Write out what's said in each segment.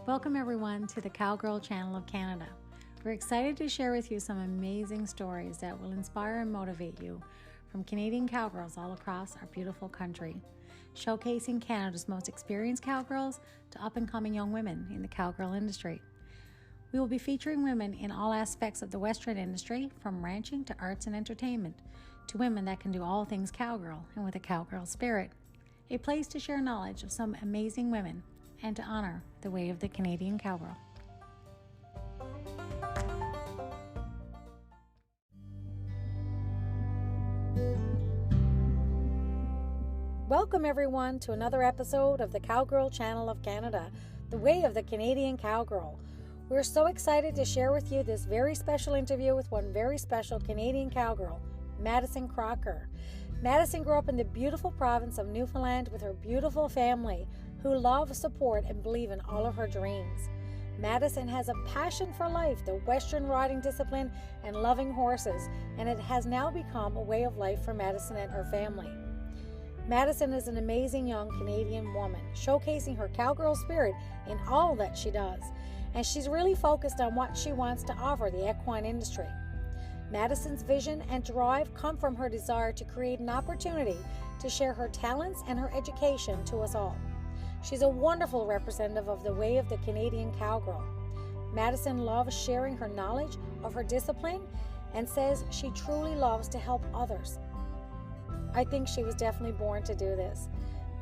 Welcome everyone to the Cowgirl Channel of Canada. We're excited to share with you some amazing stories that will inspire and motivate you from Canadian cowgirls all across our beautiful country, showcasing Canada's most experienced cowgirls to up-and-coming young women in the cowgirl industry. We will be featuring women in all aspects of the Western industry, from ranching to arts and entertainment, to women that can do all things cowgirl and with a cowgirl spirit. A place to share knowledge of some amazing women and to honor the way of the Canadian cowgirl. Welcome everyone to another episode of the Cowgirl Channel of Canada, the way of the Canadian cowgirl. We're so excited to share with you this very special interview with one very special Canadian cowgirl, Madison Crocker. Madison grew up in the beautiful province of Newfoundland with her beautiful family who love, support, and believe in all of her dreams. Madison has a passion for life, the Western riding discipline, and loving horses, and it has now become a way of life for Madison and her family. Madison is an amazing young Canadian woman, showcasing her cowgirl spirit in all that she does, and she's really focused on what she wants to offer the equine industry. Madison's vision and drive come from her desire to create an opportunity to share her talents and her education to us all. She's a wonderful representative of the way of the Canadian cowgirl. Madison loves sharing her knowledge of her discipline and says she truly loves to help others. I think she was definitely born to do this.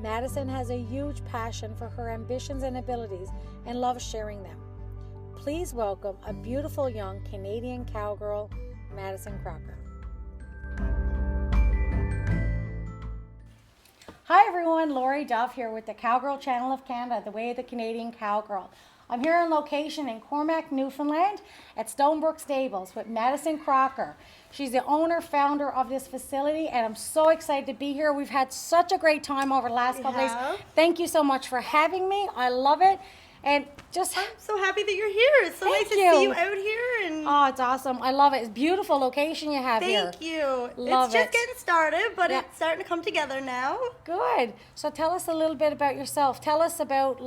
Madison has a huge passion for her ambitions and abilities and loves sharing them. Please welcome a beautiful young Canadian cowgirl, Madison Crocker. Hi everyone, Lori Duff here with the Cowgirl Channel of Canada, the way of the Canadian cowgirl. I'm here on location in Cormac, Newfoundland at Stonebrook Stables with Madison Crocker. She's the owner, founder of this facility, and I'm so excited to be here. We've had such a great time over the last couple days. Thank you so much for having me. I love it. And just I'm so happy that you're here. It's so nice to see you out here. And oh, it's awesome. I love it. It's a beautiful location you have here. Thank you. Love it's just getting started, but it's starting to come together now. Good. So tell us a little bit about yourself. Tell us about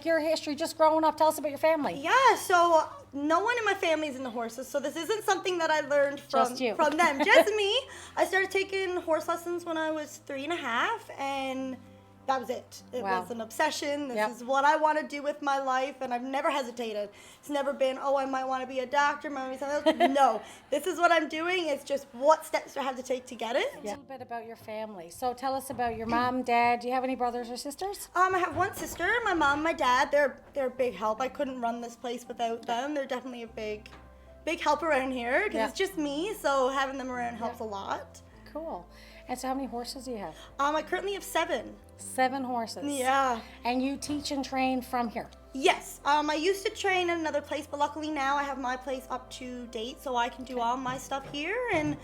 your history, just growing up. Tell us about your family. Yeah, so no one in my family is into horses, so this isn't something that I learned from them. Just me. I started taking horse lessons when I was 3.5, and that was it. It was an obsession. This is what I want to do with my life, and I've never hesitated. It's never been, oh, I might want to be a doctor, might want to be something else. No, this is what I'm doing. It's just what steps do I have to take to get it. A little bit about your family. So tell us about your mom, dad. Do you have any brothers or sisters? I have one sister, my mom, my dad. They're a big help. I couldn't run this place without them. They're definitely a big help around here because it's just me, so having them around helps a lot. Cool. And so how many horses do you have? I currently have 7. 7 horses. Yeah. And you teach and train from here? Yes. I used to train in another place, but luckily now I have my place up to date, so I can do all my stuff here, and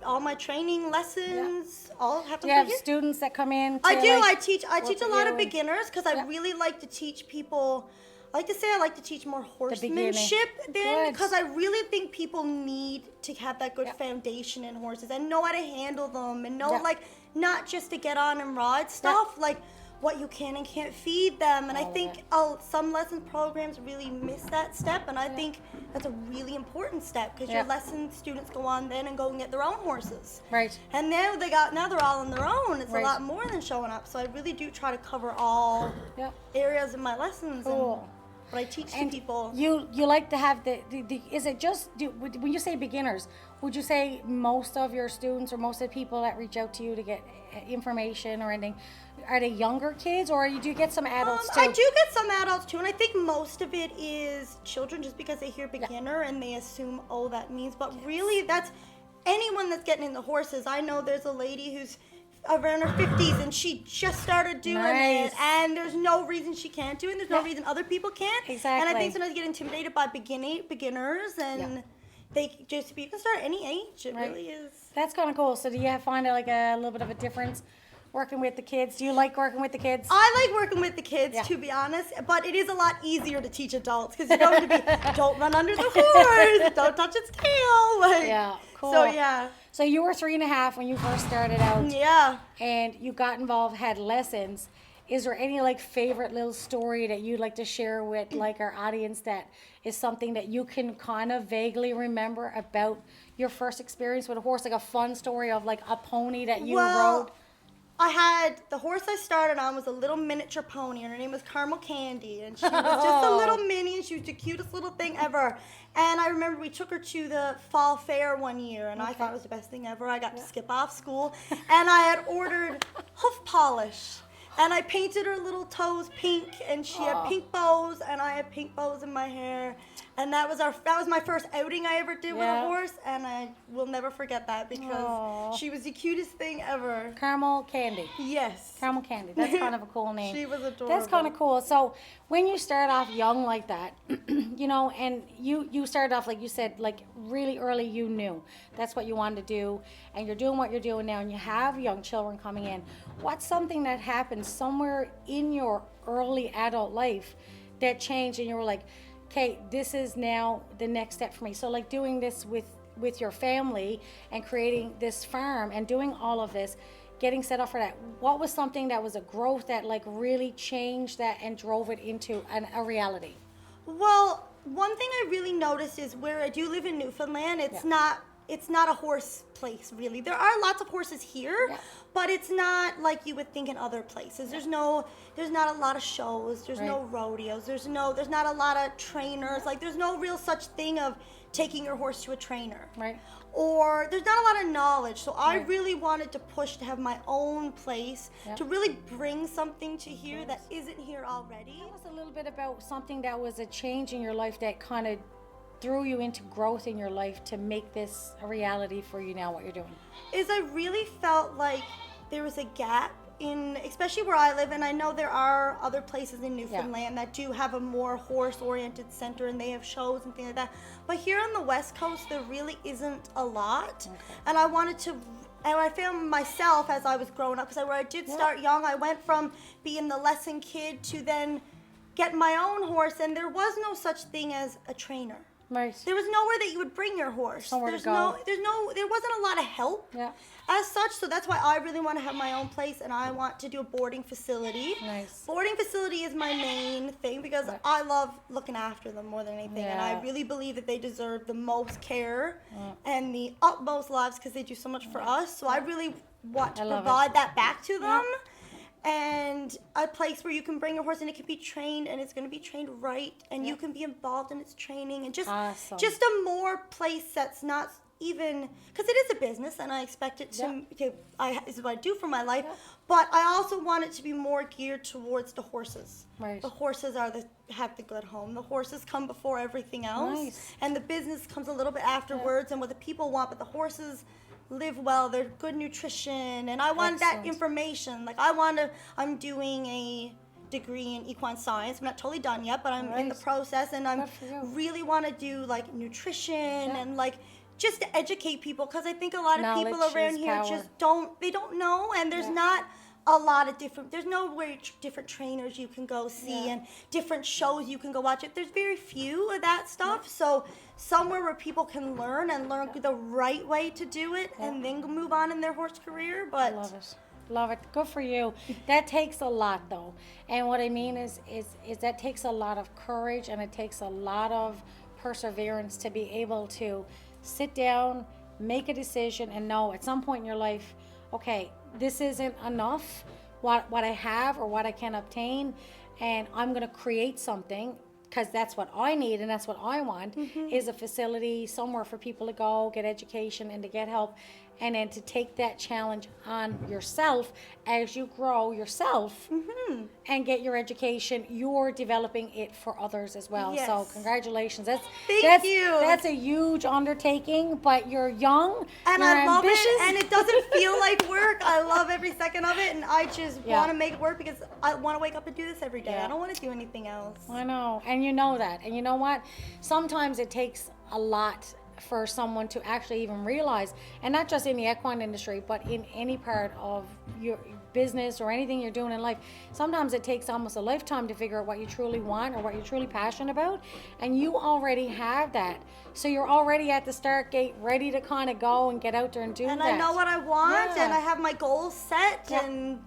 all my training lessons all happen Do you have here. students that come in? I do. I teach a lot of beginners because I really like to teach people. I like to teach more horsemanship because I really think people need to have that good foundation in horses and know how to handle them and know not just to get on and ride stuff, like what you can and can't feed them. And I think some lesson programs really miss that step, and I think that's a really important step because your lesson students go on then and go and get their own horses. Right. And now they're all on their own. It's a lot more than showing up. So I really do try to cover all areas in my lessons. Cool. But I teach to people. You like to have is it just, when you say beginners, would you say most of your students or most of the people that reach out to you to get information or anything, are they younger kids, or do you get some adults too? I do get some adults too, and I think most of it is children just because they hear beginner and they assume, oh, that means, but really that's anyone that's getting into horses. I know there's a lady who's around her 50s and she just started doing it, and there's no reason she can't do it, and there's no reason other people can't. Exactly. And I think sometimes you get intimidated by beginners, and you can start at any age. It really is. That's kind of cool. So do you find a little bit of a difference working with the kids? Do you like working with the kids? I like working with the kids, to be honest, but it is a lot easier to teach adults because you're going to be, don't run under the horse, don't touch its tail. Cool. So, So you were 3.5 when you first started out. Yeah. And you got involved, had lessons. is there any like favorite little story that you'd like to share with like our audience that is something that you can kind of vaguely remember about your first experience with a horse, like a fun story of like a pony that you rode? I had, the horse I started on was a little miniature pony, and her name was Caramel Candy, and she was just a little mini, and she was the cutest little thing ever. And I remember we took her to the fall fair one year, and I thought it was the best thing ever. I got to skip off school, and I had ordered hoof polish, and I painted her little toes pink, and she had pink bows, and I had pink bows in my hair. And that was my first outing I ever did with a horse, and I will never forget that because she was the cutest thing ever. Caramel Candy. Yes. Caramel Candy. That's kind of a cool name. She was adorable. That's kind of cool. So when you start off young like that, you know, and you started off, like you said, like really early, you knew that's what you wanted to do, and you're doing what you're doing now, and you have young children coming in. What's something that happened somewhere in your early adult life that changed, and you were like, okay, this is now the next step for me? So like doing this with your family and creating this farm and doing all of this, getting set up for that, what was something that was a growth that like really changed that and drove it into a reality? Well, one thing I really noticed is where I do live in Newfoundland, it's not a horse place, really. There are lots of horses here, but it's not like you would think in other places. There's not a lot of shows. There's no rodeos. There's not a lot of trainers. Like, there's no real such thing of taking your horse to a trainer. Right. Or there's not a lot of knowledge. So I really wanted to push to have my own place, to really bring something to here that isn't here already. Tell us a little bit about something that was a change in your life that kind of threw you into growth in your life to make this a reality for you now, what you're doing. Is I really felt like there was a gap in, especially where I live, and I know there are other places in Newfoundland that do have a more horse-oriented center, and they have shows and things like that. But here on the West Coast, there really isn't a lot. And I wanted to, and I found myself as I was growing up, because I did start young. I went from being the lesson kid to then get my own horse, and there was no such thing as a trainer. Right. There was nowhere that you would bring your horse. Somewhere to go. There wasn't a lot of help as such. So that's why I really want to have my own place, and I want to do a boarding facility. Nice. Boarding facility is my main thing because I love looking after them more than anything, and I really believe that they deserve the most care and the utmost loves because they do so much for us. So I really want to provide that back to them. And a place where you can bring your horse and it can be trained, and it's going to be trained right, and you can be involved in its training, and just a more place that's not even, because it is a business, and I expect it to this is what I do for my life, but I also want it to be more geared towards the horses. Right. The horses have the good home. The horses come before everything else, and the business comes a little bit afterwards, and what the people want, but the horses live well, they're good nutrition, and I want that information. Like I'm doing a degree in equine science. I'm not totally done yet, but I'm in the process, and I really want to do like nutrition and like just to educate people, because I think a lot of people around here just don't know, and there's not a lot of there's nowhere different trainers you can go see and different shows you can go watch. There's very few of that stuff. So somewhere where people can learn the right way to do it and then move on in their horse career. But love it. Good for you. That takes a lot though. And what I mean is that takes a lot of courage, and it takes a lot of perseverance to be able to sit down, make a decision, and know at some point in your life, okay, this isn't enough, what I have or what I can obtain, and I'm going to create something, because that's what I need and that's what I want, is a facility somewhere for people to go, get education and to get help, and then to take that challenge on yourself as you grow yourself and get your education. You're developing it for others as well. Yes. So congratulations. Thank you. That's a huge undertaking, but you're young and you're I love ambitious. it, and it doesn't feel like work. I love every second of it, and I just want to make it work because I want to wake up and do this every day. I don't want to do anything else. I know, and you know that. And you know what? Sometimes it takes a lot for someone to actually even realize, and not just in the equine industry, but in any part of your business or anything you're doing in life. Sometimes it takes almost a lifetime to figure out what you truly want or what you're truly passionate about, and you already have that. So you're already at the start gate, ready to kind of go and get out there and do that. And I know what I want, and I have my goals set, and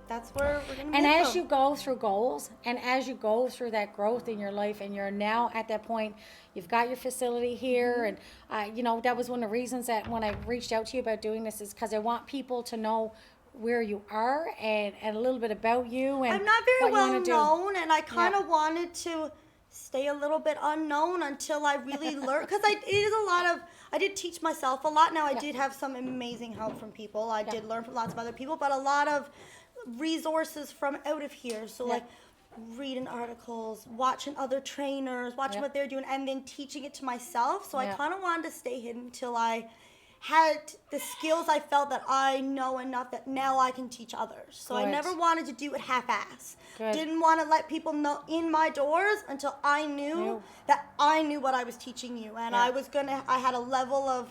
that's where we're going to And as you go through goals and as you go through that growth in your life, and you're now at that point, you've got your facility here. And, you know, that was one of the reasons that when I reached out to you about doing this is because I want people to know where you are and a little bit about you. And I'm not very well known, and I kind of wanted to stay a little bit unknown until I really learned, because I did teach myself a lot. Now I did have some amazing help from people. I did learn from lots of other people, but a lot of resources from out of here. So like reading articles, watching other trainers, watching what they're doing, and then teaching it to myself. So I kind of wanted to stay hidden until I had the skills I felt that I know enough that now I can teach others. So I never wanted to do it half-ass. Didn't want to let people know in my doors until I knew that I knew what I was teaching you. And I had a level of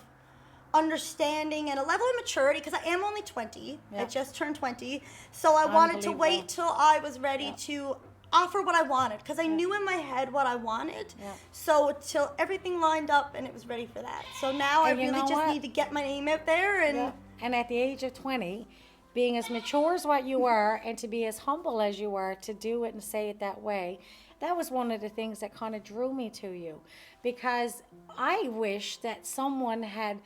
understanding and a level of maturity, because I am only 20. I just turned 20. So I wanted to wait till I was ready to offer what I wanted, because I knew in my head what I wanted. So till everything lined up and it was ready for that. So now I really just need to get my name out there. And at the age of 20, being as mature as what you are and to be as humble as you are, to do it and say it that way, that was one of the things that kind of drew me to you, because I wish that someone had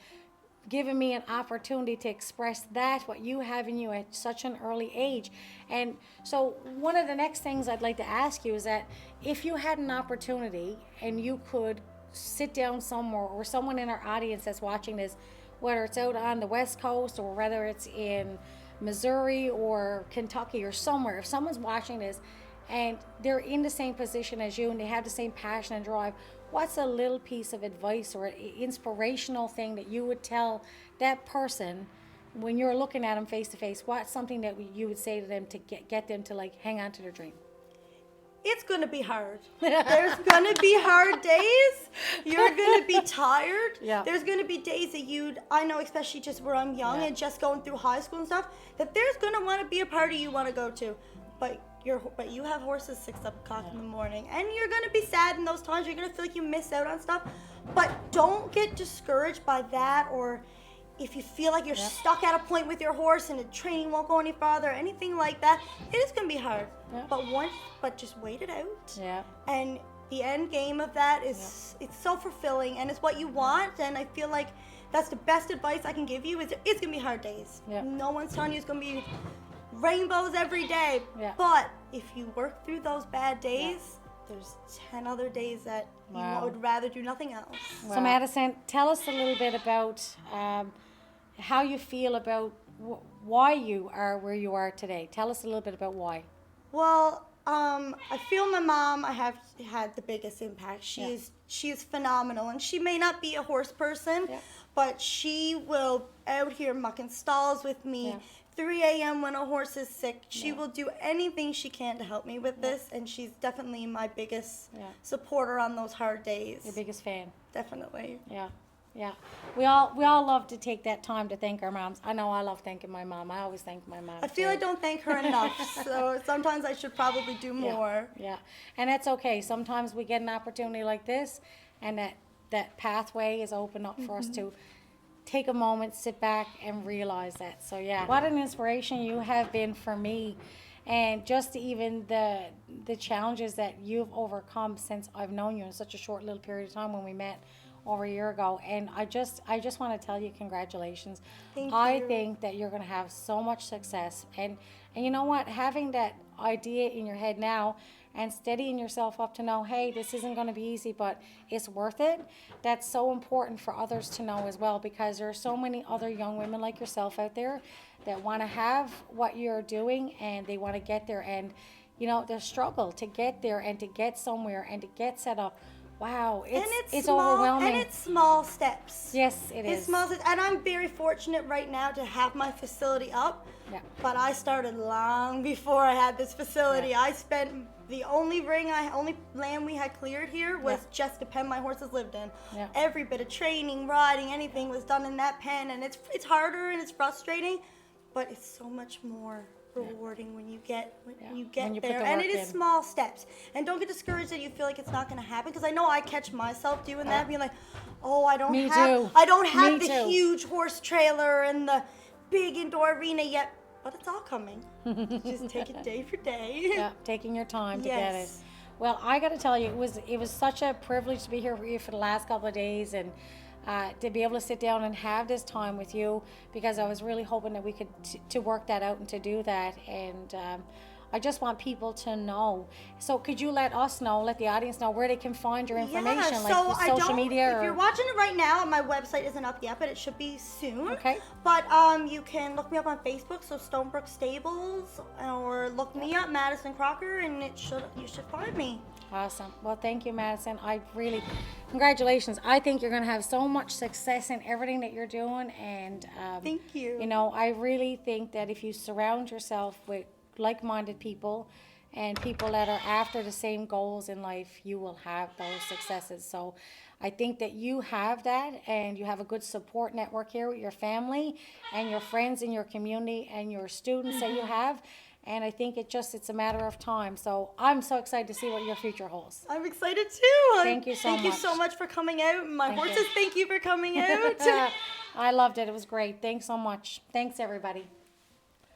given me an opportunity to express what you have in you at such an early age. And so one of the next things I'd like to ask you is that if you had an opportunity and you could sit down somewhere, or someone in our audience that's watching this, whether it's out on the West Coast or whether it's in Missouri or Kentucky or somewhere, if someone's watching this and they're in the same position as you and they have the same passion and drive, what's a little piece of advice or inspirational thing that you would tell that person when you're looking at them face to face? What's something that you would say to them to get them to like hang on to their dream? It's going to be hard. There's going to be hard days. You're going to be tired. There's going to be days that I know, especially just where I'm young and just going through high school and stuff, that there's going to want to be a party you want to go to. But you have horses 6 o'clock in the morning, and you're going to be sad in those times. You're going to feel like you miss out on stuff. But don't get discouraged by that, or if you feel like you're stuck at a point with your horse and the training won't go any farther or anything like that, it is going to be hard. But just wait it out. And the end game of that is it's so fulfilling, and it's what you want. And I feel like that's the best advice I can give you, is it's going to be hard days. No one's telling you it's going to be rainbows every day. But if you work through those bad days, there's 10 other days that you would rather do nothing else. So Madison, tell us a little bit about how you feel about why you are where you are today. Tell us a little bit about why. Well, I feel my mom, I have had the biggest impact. She is phenomenal, and she may not be a horse person, but she will out here mucking stalls with me. 3 a.m. when a horse is sick. She will do anything she can to help me with this, and she's definitely my biggest supporter on those hard days. Your biggest fan. Definitely. Yeah. We all love to take that time to thank our moms. I know I love thanking my mom. I always thank my mom. I feel I don't thank her enough, so sometimes I should probably do more. And that's okay. Sometimes we get an opportunity like this, and that pathway is open up for us to take a moment, sit back, and realize that. So what an inspiration you have been for me, and just even the challenges that you've overcome since I've known you in such a short little period of time when we met over a year ago. And I just want to tell you congratulations. Thank I you. think that you're going to have so much success, and you know what, having that idea in your head now and steadying yourself up to know, hey, this isn't going to be easy, but it's worth it. That's so important for others to know as well, because there are so many other young women like yourself out there that want to have what you're doing, and they want to get there, and you know, the struggle to get there and to get somewhere and to get set up. Wow, it's small, overwhelming. And it's small steps. Yes, it is. It's small steps, and I'm very fortunate right now to have my facility up. But I started long before I had this facility. I spent the only land we had cleared here was just the pen my horses lived in. Every bit of training, riding, anything was done in that pen, and it's harder and it's frustrating, but it's so much more rewarding when you get there, and it is small steps. And don't get discouraged that you feel like it's not going to happen, because I know I catch myself doing that, being like, oh, I don't have the huge horse trailer and the big indoor arena yet, but it's all coming. Just take it day for day. Yeah, taking your time to get it. Well, I got to tell you, it was such a privilege to be here with you for the last couple of days, and to be able to sit down and have this time with you, because I was really hoping that we could to work that out and to do that. And I just want people to know. So could you let us know, let the audience know where they can find your information, like social media? If you're watching it right now, my website isn't up yet, but it should be soon. Okay. But you can look me up on Facebook, so Stonebrook Stables, or look me up, Madison Crocker, and you should find me. Awesome. Well, thank you, Madison. Congratulations. I think you're going to have so much success in everything that you're doing. And thank you. You know, I really think that if you surround yourself with like-minded people and people that are after the same goals in life, you will have those successes. So I think that you have that, and you have a good support network here with your family and your friends in your community and your students that you have. And I think it's a matter of time. So I'm so excited to see what your future holds. I'm excited too. Thank you so much. Thank you so much for coming out. My horses, thank you for coming out. I loved it. It was great. Thanks so much. Thanks, everybody.